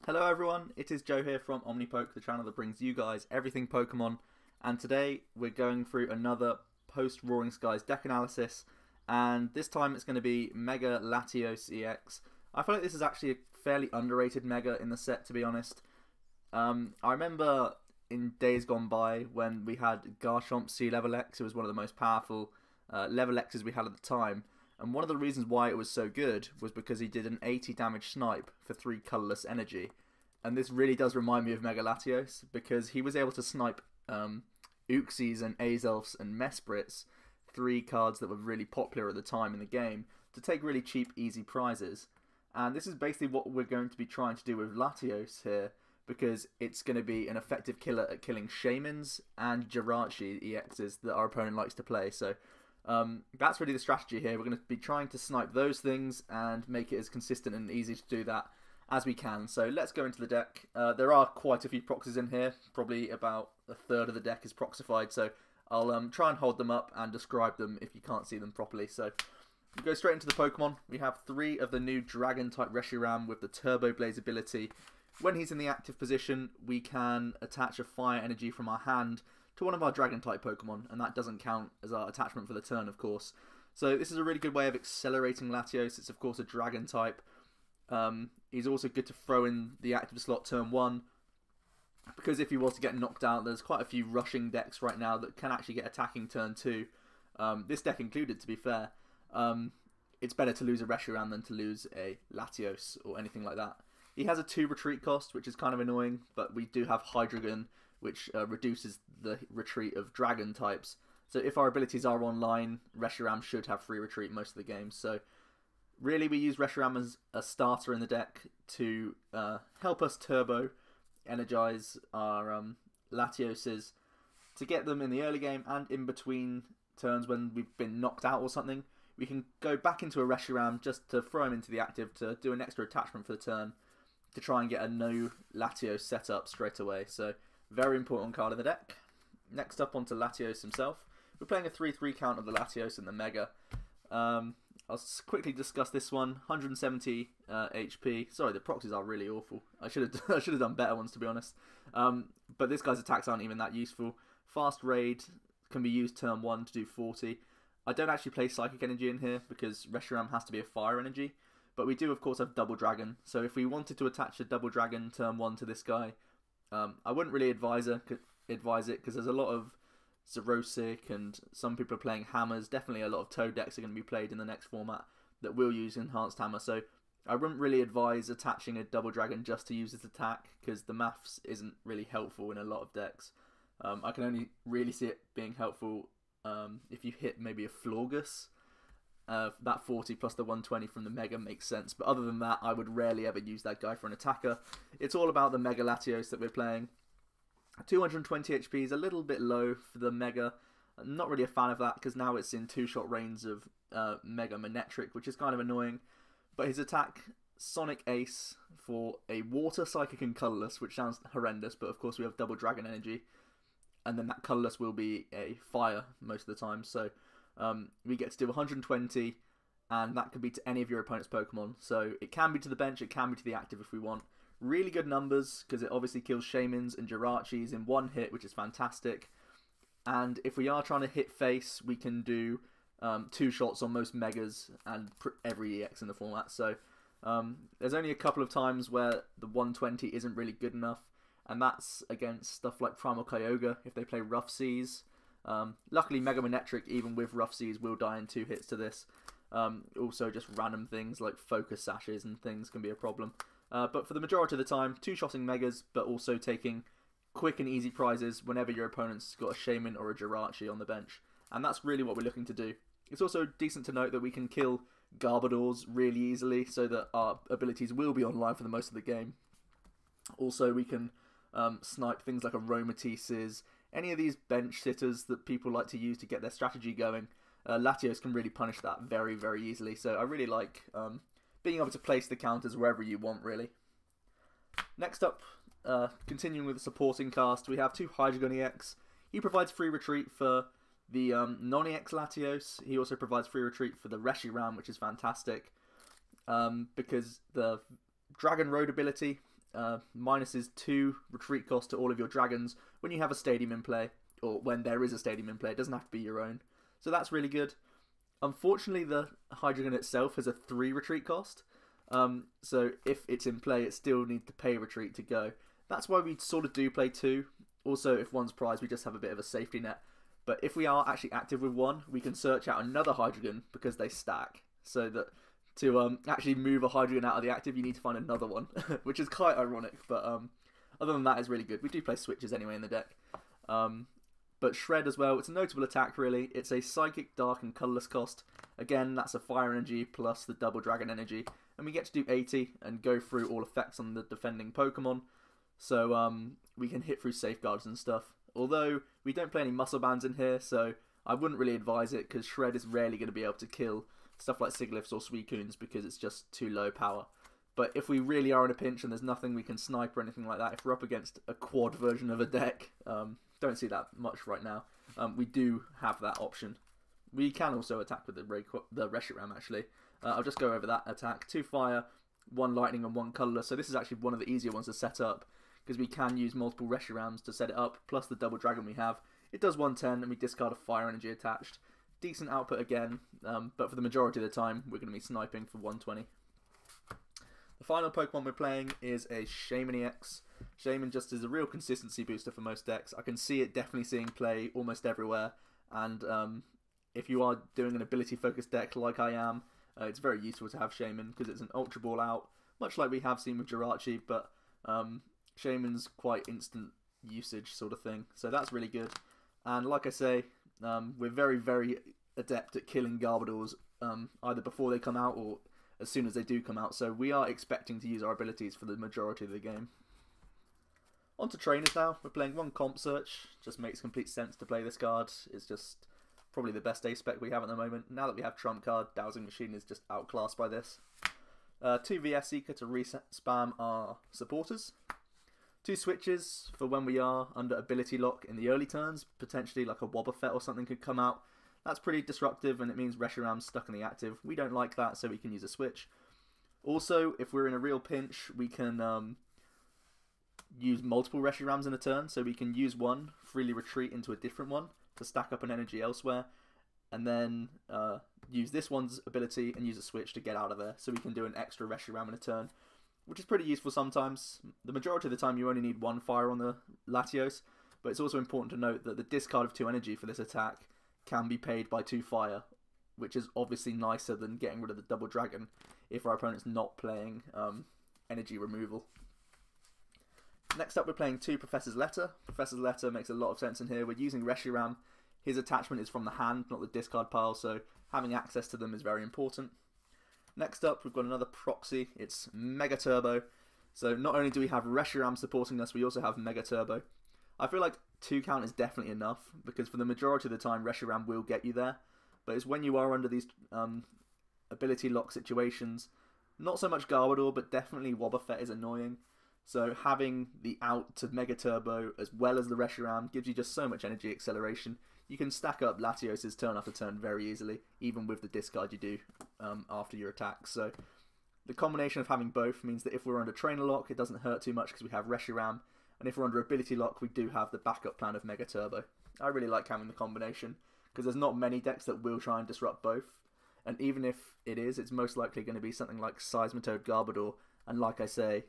Hello everyone, it is Joe here from OmniPoke, the channel that brings you guys everything Pokemon, and today we're going through another post-Roaring Skies deck analysis, and this time it's going to be Mega Latios EX. I feel like this is actually a fairly underrated Mega in the set, to be honest. I remember in days gone by when we had Garchomp C Level X, it was one of the most powerful Level X's we had at the time. And one of the reasons why it was so good was because he did an 80 damage snipe for 3 colourless energy. And this really does remind me of Mega Latios, because he was able to snipe Uxies and Azelfs and Mesprits, 3 cards that were really popular at the time in the game, to take really cheap, easy prizes. And this is basically what we're going to be trying to do with Latios here, because it's going to be an effective killer at killing Shaymins and Xerosic EXs that our opponent likes to play. So that's really the strategy here. We're going to be trying to snipe those things and make it as consistent and easy to do that as we can. So let's go into the deck. There are quite a few proxies in here. Probably about a third of the deck is proxified. So I'll try and hold them up and describe them if you can't see them properly. So we go straight into the Pokemon. We have 3 of the new Dragon-type Reshiram with the Turbo Blaze ability. When he's in the active position, we can attach a fire energy from our hand to one of our Dragon-type Pokemon, and that doesn't count as our attachment for the turn, of course. So this is a really good way of accelerating Latios. It's, of course, a Dragon-type. He's also good to throw in the active slot turn 1, because if he was to get knocked out, there's quite a few rushing decks right now that can actually get attacking turn 2. This deck included, to be fair. It's better to lose a Reshiram than to lose a Latios or anything like that. He has a 2 retreat cost, which is kind of annoying, but we do have Hydreigon, which reduces the retreat of Dragon types. So if our abilities are online, Reshiram should have free retreat most of the game. So really we use Reshiram as a starter in the deck to help us turbo energize our Latioses, to get them in the early game and in between turns when we've been knocked out or something. We can go back into a Reshiram just to throw him into the active to do an extra attachment for the turn, to try and get a no Latios set up straight away. So very important card in the deck. Next up onto Latios himself. We're playing a 3-3 count of the Latios and the Mega. I'll quickly discuss this one. 170 HP. Sorry, the proxies are really awful. I should have done better ones, to be honest. But this guy's attacks aren't even that useful. Fast Raid can be used turn 1 to do 40. I don't actually play Psychic Energy in here because Reshiram has to be a Fire Energy. But we do, of course, have Double Dragon. So if we wanted to attach a Double Dragon turn 1 to this guy, I wouldn't really advise it, because there's a lot of Xerosic and some people are playing Hammers. Definitely a lot of Toad decks are going to be played in the next format that will use Enhanced Hammer. So I wouldn't really advise attaching a Double Dragon just to use its attack, because the maths isn't really helpful in a lot of decks. I can only really see it being helpful if you hit maybe a Florgus. That 40 plus the 120 from the Mega makes sense, but other than that, I would rarely ever use that guy for an attacker. It's all about the Mega Latios that we're playing. 220 HP is a little bit low for the Mega. I'm not really a fan of that, because now it's in 2-shot range of Mega Manectric, which is kind of annoying. But his attack, Sonic Ace, for a Water, Psychic and Colorless, which sounds horrendous, but of course we have Double Dragon Energy, and then that Colorless will be a Fire most of the time, so we get to do 120, and that could be to any of your opponent's Pokemon. So it can be to the bench, it can be to the active if we want. Really good numbers, because it obviously kills Shaymins and Xerosics in 1 hit, which is fantastic. And if we are trying to hit face, we can do 2 shots on most Megas and every EX in the format. So there's only a couple of times where the 120 isn't really good enough, and that's against stuff like Primal Kyogre if they play Rough Seas. Luckily, Mega Manectric, even with Rough Seas, will die in 2 hits to this. Also, just random things like Focus Sashes and things can be a problem. But for the majority of the time, 2-shotting Megas, but also taking quick and easy prizes whenever your opponent's got a Shaymin or a Xerosic on the bench. And that's really what we're looking to do. It's also decent to note that we can kill Garbodors really easily, so that our abilities will be online for the most of the game. Also, we can snipe things like Aromatises, any of these bench sitters that people like to use to get their strategy going. Latios can really punish that very, very easily. So I really like being able to place the counters wherever you want, really. Next up, continuing with the supporting cast, we have 2 Hydreigon EX. He provides free retreat for the non-EX Latios. He also provides free retreat for the Reshiram, which is fantastic, because the Dragon Road ability minuses 2 retreat cost to all of your dragons when you have a stadium in play, or when there is a stadium in play. It doesn't have to be your own. So that's really good. Unfortunately, the Hydreigon itself has a 3 retreat cost. So if it's in play, it still needs to pay retreat to go. That's why we sort of do play 2. Also, if one's prized, we just have a bit of a safety net. But if we are actually active with one, we can search out another Hydreigon because they stack. So that to actually move a Hydreigon out of the active, you need to find another one, which is quite ironic. But other than that, it's really good. We do play switches anyway in the deck. But Shred as well, it's a notable attack really. It's a Psychic, Dark and Colorless cost. Again, that's a Fire Energy plus the double Dragon Energy. And we get to do 80 and go through all effects on the defending Pokemon. So we can hit through safeguards and stuff. Although we don't play any muscle bands in here, so I wouldn't really advise it because Shred is rarely going to be able to kill stuff like Sigilyphs or Suicunes because it's just too low power. But if we really are in a pinch and there's nothing we can snipe or anything like that, if we're up against a quad version of a deck, don't see that much right now, we do have that option. We can also attack with the Reshiram actually. I'll just go over that attack. 2 fire, 1 lightning and 1 colourless. So this is actually one of the easier ones to set up because we can use multiple Reshirams to set it up, plus the double dragon we have. It does 110 and we discard a fire energy attached. Decent output again, but for the majority of the time we're going to be sniping for 120. The final Pokemon we're playing is a Shaymin EX. Shaymin just is a real consistency booster for most decks. I can see it definitely seeing play almost everywhere, and if you are doing an ability focused deck like I am, it's very useful to have Shaymin because it's an Ultra Ball out, much like we have seen with Jirachi, but Shaymin's quite instant usage sort of thing, so that's really good. And like I say, we're very, very adept at killing Garbodors either before they come out or as soon as they do come out, so we are expecting to use our abilities for the majority of the game. On to trainers now. We're playing 1 Comp Search. Just makes complete sense to play this card. It's just probably the best ace spec we have at the moment. Now that we have Trump card, Dowsing Machine is just outclassed by this. 2 VS Seeker to reset spam our supporters. 2 switches for when we are under ability lock in the early turns. Potentially like a Wobbuffet or something could come out. That's pretty disruptive and it means Reshiram's stuck in the active. We don't like that, so we can use a switch. Also, if we're in a real pinch, we can use multiple Reshirams in a turn. So we can use one, freely retreat into a different one to stack up an energy elsewhere, and then use this one's ability and use a switch to get out of there. So we can do an extra Reshiram in a turn, which is pretty useful sometimes. The majority of the time you only need 1 fire on the Latios, but it's also important to note that the discard of 2 energy for this attack can be paid by 2 fire, which is obviously nicer than getting rid of the double dragon if our opponent's not playing energy removal. Next up we're playing 2 Professor's Letter. Professor's Letter makes a lot of sense in here. We're using Reshiram. His attachment is from the hand, not the discard pile, so having access to them is very important. Next up we've got another proxy. It's Mega Turbo. So not only do we have Reshiram supporting us, we also have Mega Turbo. I feel like 2 count is definitely enough, because for the majority of the time Reshiram will get you there. But it's when you are under these ability lock situations, not so much Garbodor, but definitely Wobbuffet is annoying. So having the out to Mega Turbo as well as the Reshiram gives you just so much energy acceleration. You can stack up Latios' turn after turn very easily, even with the discard you do after your attack. So the combination of having both means that if we're under Trainer Lock, it doesn't hurt too much because we have Reshiram. And if we're under Ability Lock, we do have the backup plan of Mega Turbo. I really like having the combination, because there's not many decks that will try and disrupt both. And even if it is, it's most likely going to be something like Seismitoad Garbodor. And like I say,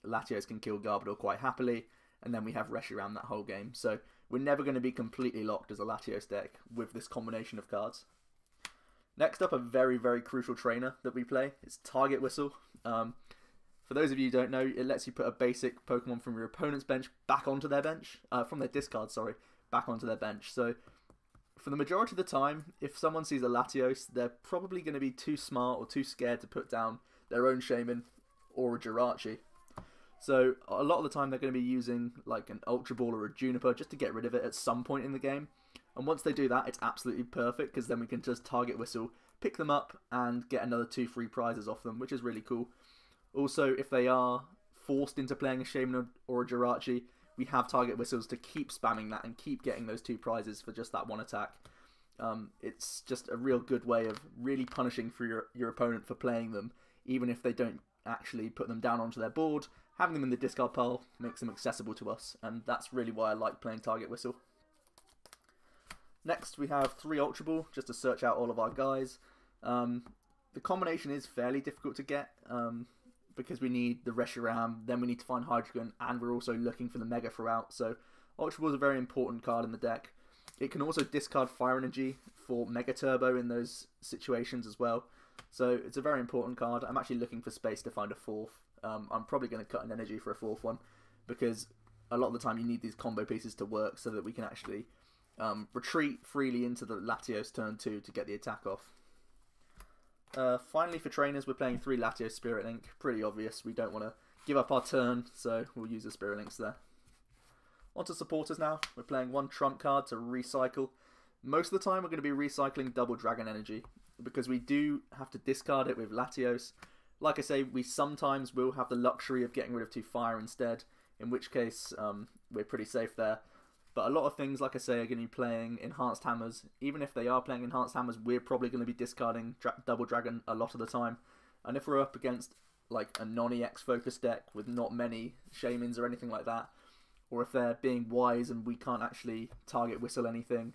Latios can kill Garbodor quite happily, and then we have Reshiram that whole game. So we're never going to be completely locked as a Latios deck with this combination of cards. Next up, a very, very crucial trainer that we play. It's Target Whistle. For those of you who don't know, it lets you put a basic Pokemon from your opponent's bench back onto their bench. From their discard, sorry, back onto their bench. So for the majority of the time, if someone sees a Latios, they're probably going to be too smart or too scared to put down their own Shaymin or a Jirachi. So a lot of the time they're going to be using like an Ultra Ball or a Juniper just to get rid of it at some point in the game. And once they do that, it's absolutely perfect, because then we can just Target Whistle, pick them up, and get another 2 free prizes off them, which is really cool. Also, if they are forced into playing a Shaymin or a Jirachi, we have Target Whistles to keep spamming that and keep getting those 2 prizes for just that 1 attack. It's just a real good way of really punishing for your opponent for playing them, even if they don't actually put them down onto their board. having them in the discard pile makes them accessible to us, and that's really why I like playing Target Whistle. Next we have 3 Ultra Ball, just to search out all of our guys. The combination is fairly difficult to get, because we need the Reshiram, then we need to find Hydreigon, and we're also looking for the Mega throughout, so Ultra Ball is a very important card in the deck. It can also discard Fire Energy for Mega Turbo in those situations as well, so it's a very important card. I'm actually looking for space to find a 4th. I'm probably going to cut an energy for a 4th one, because a lot of the time you need these combo pieces to work so that we can actually retreat freely into the Latios turn 2 to get the attack off. Finally for trainers, we're playing 3 Latios Spirit Link. Pretty obvious, we don't want to give up our turn, so we'll use the Spirit Links there. On to supporters now. We're playing 1 trump card to recycle. Most of the time we're going to be recycling Double Dragon Energy, because we do have to discard it with Latios. Like I say, we sometimes will have the luxury of getting rid of 2 fire instead, in which case we're pretty safe there. But a lot of things, like I say, are going to be playing Enhanced Hammers. Even if they are playing Enhanced Hammers, we're probably going to be discarding Double Dragon a lot of the time. And if we're up against like a non-EX focused deck with not many Shaymins or anything like that, or if they're being wise and we can't actually target whistle anything,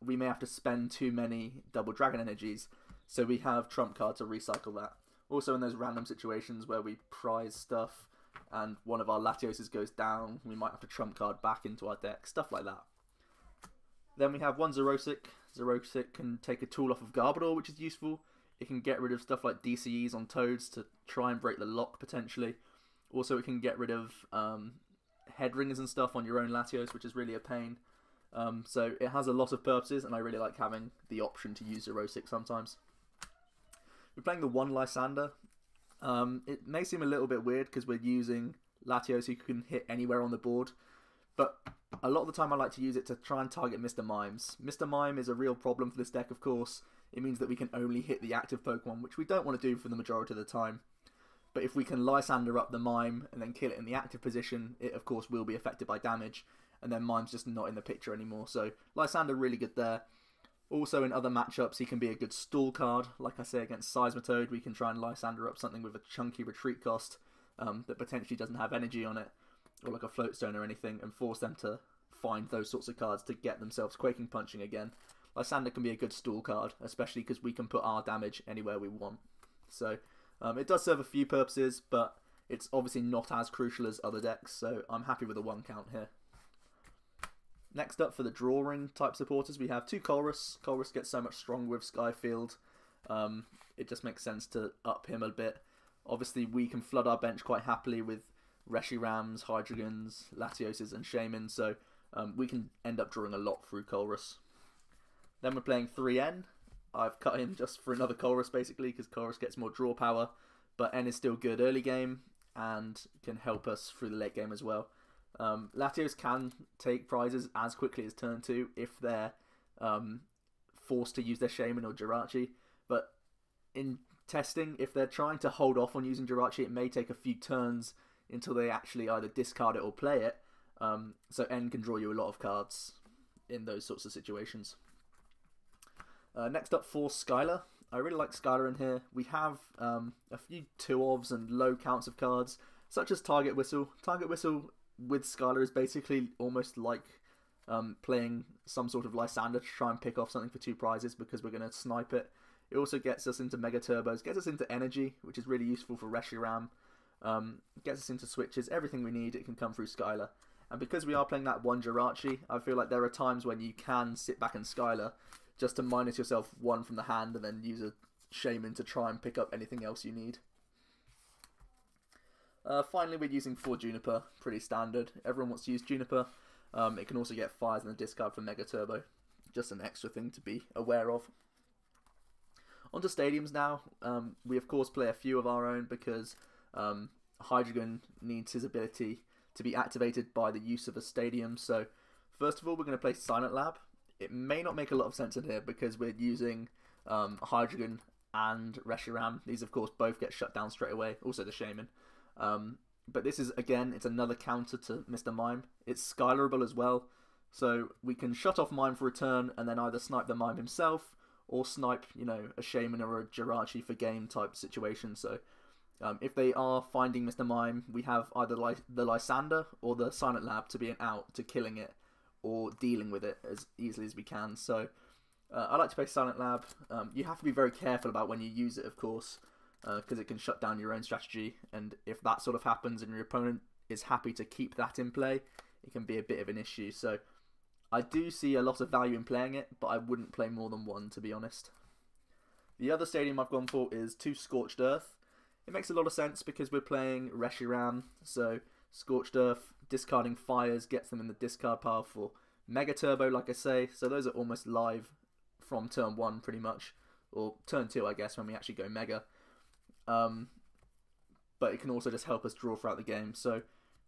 we may have to spend too many Double Dragon energies, so we have trump card to recycle that. Also in those random situations where we prize stuff and one of our Latioses goes down, we might have to trump card back into our deck, stuff like that. Then we have 1 Xerosic. Xerosic can take a tool off of Garbodor, which is useful. It can get rid of stuff like DCEs on Toads to try and break the lock potentially. Also it can get rid of headringers and stuff on your own Latios, which is really a pain. So it has a lot of purposes, and I really like having the option to use Xerosic sometimes. We're playing the 1 Lysandre. It may seem a little bit weird because we're using Latios who can hit anywhere on the board, but a lot of the time I like to use it to try and target Mr. Mimes. Mr. Mime is a real problem for this deck, of course. It means that we can only hit the active Pokemon, which we don't want to do for the majority of the time. But if we can Lysandre up the Mime and then kill it in the active position, it of course will be affected by damage, and then Mime's just not in the picture anymore. So Lysandre really good there. Also in other matchups he can be a good stall card. Like I say, against Seismitoad we can try and Lysandre up something with a chunky retreat cost that potentially doesn't have energy on it, or like a Float Stone or anything, and force them to find those sorts of cards to get themselves Quaking Punching again. Lysandre can be a good stall card, especially because we can put our damage anywhere we want. So it does serve a few purposes, but it's obviously not as crucial as other decks, so I'm happy with a 1 count here. Next up for the drawing type supporters, we have 2 Colress. Colress gets so much stronger with Skyfield. It just makes sense to up him a bit. Obviously we can flood our bench quite happily with Reshirams, Hydreigons, Latioses and Shaymin, so we can end up drawing a lot through Colress. Then we're playing 3N. I've cut him just for another Colress basically, because Colress gets more draw power, but N is still good early game and can help us through the late game as well. Latios can take prizes as quickly as turn 2 if they're forced to use their Shaymin or Jirachi, but in testing, if they're trying to hold off on using Jirachi, it may take a few turns until they actually either discard it or play it, so N can draw you a lot of cards in those sorts of situations. Next up for Skyla. I really like Skyla in here. We have a few 2-ofs and low counts of cards, such as Target Whistle. Target Whistle with Skyla is basically almost like playing some sort of Lysandre to try and pick off something for 2 prizes, because we're going to snipe it. It also gets us into Mega Turbos, gets us into Energy, which is really useful for Reshiram, gets us into switches, everything we need, it can come through Skyla. And because we are playing that 1 Jirachi, I feel like there are times when you can sit back in Skyla just to minus yourself 1 from the hand and then use a Shaymin to try and pick up anything else you need. Finally, we're using 4 Juniper, pretty standard. Everyone wants to use Juniper. It can also get fires in the discard for Mega Turbo. Just an extra thing to be aware of. On to stadiums now. We of course play a few of our own because Hydreigon needs his ability to be activated by the use of a stadium. So first of all, we're going to play Silent Lab. It may not make a lot of sense in here because we're using Hydreigon and Reshiram. These of course both get shut down straight away. Also the Shaymin. But this is, again, it's another counter to Mr. Mime. It's Skylarable as well, so we can shut off Mime for a turn and then either snipe the Mime himself or snipe, you know, a Shaymin or a Jirachi for game type situation. So If they are finding Mr. Mime, we have either the Lysandre or the Silent Lab to be an out to killing it or dealing with it as easily as we can. So I like to play Silent Lab. You have to be very careful about when you use it, of course, because it can shut down your own strategy, and if that sort of happens and your opponent is happy to keep that in play, it can be a bit of an issue. So I do see a lot of value in playing it, but I wouldn't play more than one, to be honest. The other stadium I've gone for is 2 Scorched Earth. It makes a lot of sense because we're playing Reshiram, so Scorched Earth, discarding fires, gets them in the discard pile for Mega Turbo, like I say, so those are almost live from turn 1 pretty much, or turn 2 I guess when we actually go Mega. But it can also just help us draw throughout the game. So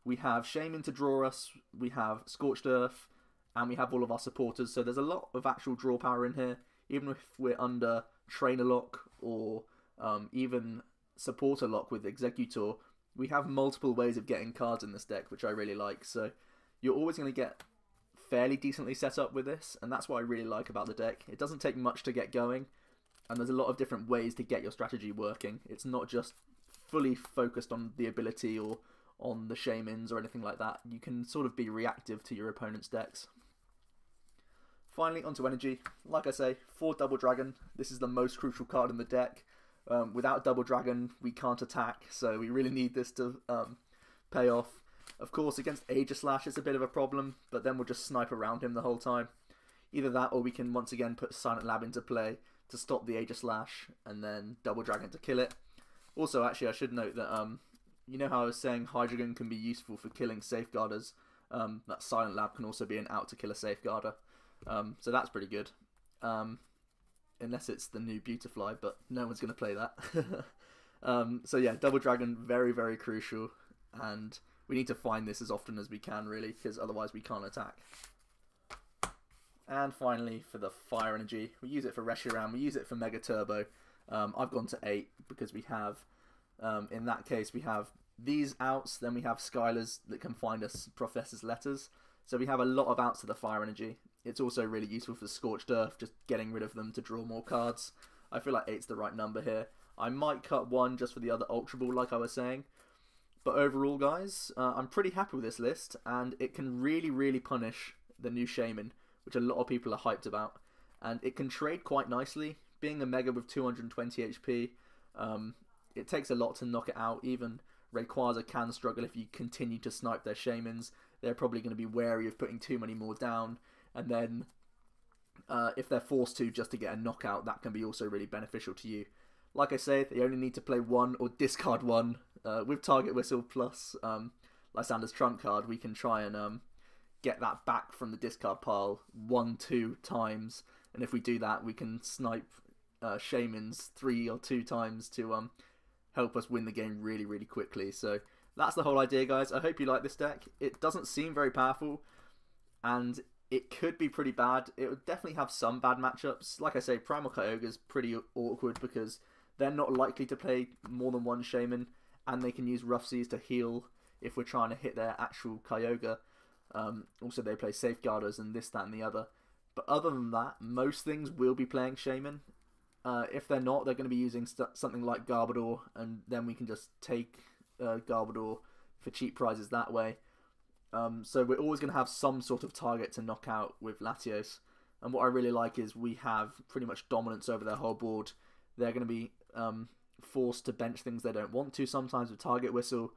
we have Shaymin to draw us, we have Scorched Earth, and we have all of our supporters, so there's a lot of actual draw power in here, even if we're under Trainer Lock or even Supporter Lock with Executor. We have multiple ways of getting cards in this deck, which I really like, so you're always going to get fairly decently set up with this, and that's what I really like about the deck. It doesn't take much to get going, and there's a lot of different ways to get your strategy working. It's not just fully focused on the ability or on the Shaymins or anything like that. You can sort of be reactive to your opponent's decks. Finally, onto energy. Like I say, 4 Double Dragon. This is the most crucial card in the deck. Without Double Dragon, we can't attack, so we really need this to pay off. Of course, against Aegislash, it's a bit of a problem, but then we'll just snipe around him the whole time. Either that, or we can once again put Silent Lab into play to stop the Aegislash, and then Double Dragon to kill it. Also, actually, I should note that, you know how I was saying Hydreigon can be useful for killing Safeguarders? That Silent Lab can also be an out to kill a Safeguarder. So that's pretty good. Unless it's the new Beautifly, but no one's going to play that. So yeah, Double Dragon, very, very crucial, and we need to find this as often as we can, really, because otherwise we can't attack. And finally, for the Fire Energy, we use it for Reshiram, we use it for Mega Turbo. I've gone to 8 because we have, in that case, we have these outs, then we have Skylas that can find us Professor's Letters. So we have a lot of outs to the Fire Energy. It's also really useful for Scorched Earth, just getting rid of them to draw more cards. I feel like 8's the right number here. I might cut 1 just for the other Ultra Ball, like I was saying. But overall, guys, I'm pretty happy with this list, and it can really, really punish the new Shaymin, which a lot of people are hyped about. And it can trade quite nicely. Being a Mega with 220 HP, it takes a lot to knock it out. Even Rayquaza can struggle if you continue to snipe their Shaymins. They're probably going to be wary of putting too many more down. And then if they're forced to just to get a knockout, that can be also really beneficial to you. Like I say, they only need to play 1 or discard 1. With Target Whistle plus Lysandre's Trump card, we can try and get that back from the discard pile 1-2 times. And if we do that, we can snipe Shaymins 3 or 2 times to help us win the game really, really quickly. So that's the whole idea, guys. I hope you like this deck. It doesn't seem very powerful, and it could be pretty bad. It would definitely have some bad matchups. Like I say, Primal Kyogre's pretty awkward because they're not likely to play more than 1 Shaymin, and they can use Rough Seas to heal if we're trying to hit their actual Kyogre. Also, they play Safeguarders and this, that, and the other. But other than that, most things will be playing Shaymin. If they're not, they're going to be using something like Garbodor, and then we can just take Garbodor for cheap prizes that way. So we're always going to have some sort of target to knock out with Latios. And what I really like is we have pretty much dominance over their whole board. They're going to be forced to bench things they don't want to sometimes with Target Whistle.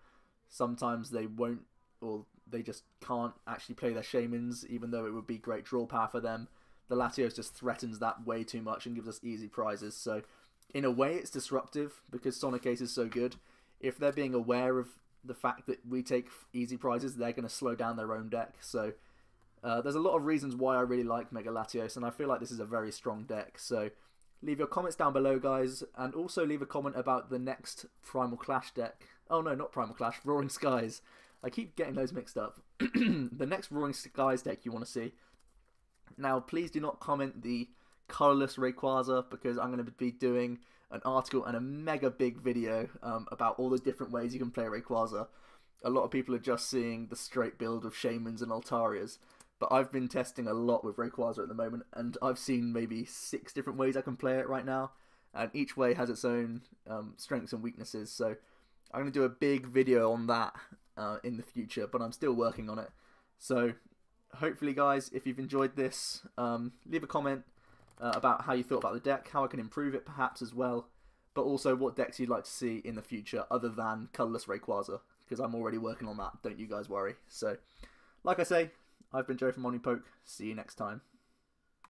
Sometimes they won't, or they just can't actually play their Shaymins, even though it would be great draw power for them. The Latios just threatens that way too much and gives us easy prizes. So in a way it's disruptive because Sonic Ace is so good. If they're being aware of the fact that we take easy prizes, they're going to slow down their own deck. So there's a lot of reasons why I really like Mega Latios, and I feel like this is a very strong deck. So leave your comments down below, guys, and also leave a comment about the next Primal Clash deck. Oh no, not Primal Clash, Roaring Skies. I keep getting those mixed up. The next Roaring Skies deck you want to see. Now, please do not comment the colorless Rayquaza, because I'm going to be doing an article and a mega big video about all the different ways you can play Rayquaza. A lot of people are just seeing the straight build of Shaymins and Altarias, but I've been testing a lot with Rayquaza at the moment, and I've seen maybe 6 different ways I can play it right now, and each way has its own strengths and weaknesses. So I'm going to do a big video on that in the future, but I'm still working on it. So hopefully, guys, if you've enjoyed this, leave a comment about how you thought about the deck, how I can improve it perhaps as well, but also what decks you'd like to see in the future other than colourless Rayquaza, because I'm already working on that, don't you guys worry. So, like I say, I've been Joe from OmniPoke. See you next time.